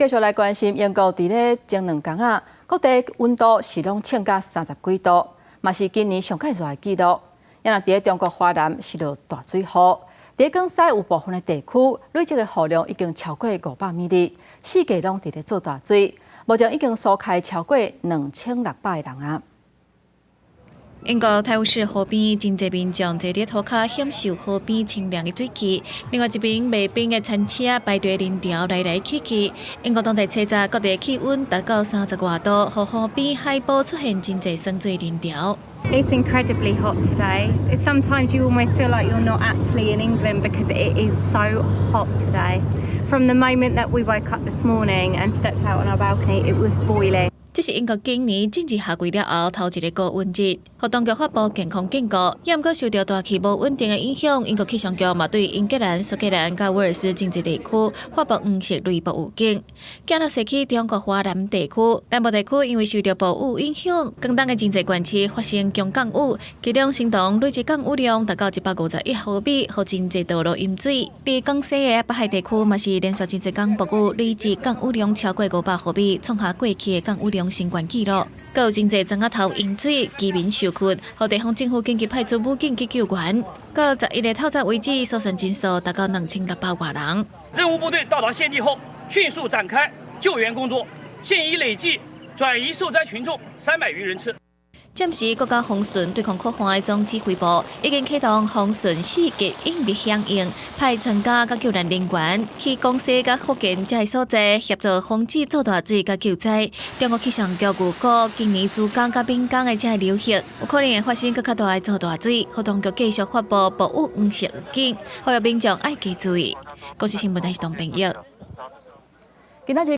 继续来关心英国伫咧前2天啊，各地温度是拢称甲30几度，嘛是今年上较热的记录。因若伫咧中国华南是落大水雨，伫江西有部分的地区累积的雨量已经超过500米哩，四界拢伫咧做大水，目前已经疏开超过2600个人啊。 英国泰晤士河边真侪民众坐伫涂骹享受河边清凉的水汽，另外一边卖冰的餐车排队人潮来来去去。英国当地测查各地气温达到30外度，河边海埔出现真侪酸水人潮。 It's incredibly hot today. Sometimes you almost feel like you're not actually in England because it is so hot today. From the moment that we woke up this morning and stepped out on our balcony, it was boiling. 这是英国今年正式夏季了后头一个高温日，互当局发布健康警告。也毋过受到大气无稳定的影响，英国气象局嘛对英格兰、苏格兰、甲威尔斯真侪地区发布黄色雷暴预警。今日西起中国华南地区、南部地区因为受到暴雨影响，广东的真侪县市发生强降雨，其中山东累计降雨量达到151毫米，互真侪道路淹水。伫江西的北海地区嘛是连续真侪天暴雨，累计降雨量超过500毫米，创下过去的降雨量 新冠纪录，更有真侪庄仔头淹水，居民受困，互地方政府紧急派出武警去救援。到11日透早为止，疏散人数达到2600外人。任务部队到达现地后，迅速展开救援工作，现已累计转移受灾群众300余人次。 暂时，国家防汛对抗扩大的总指挥部已经启动防汛4级应急响应，派专家甲救援人员去江西甲福建这些所在协助防止造大水甲救灾。中国气象局预估，今年珠江甲闽江的这些流域有可能会发生更较大的造大水，互当局继续发布暴雨黄色预警，呼吁民众爱加注意。国际新闻台是同朋友。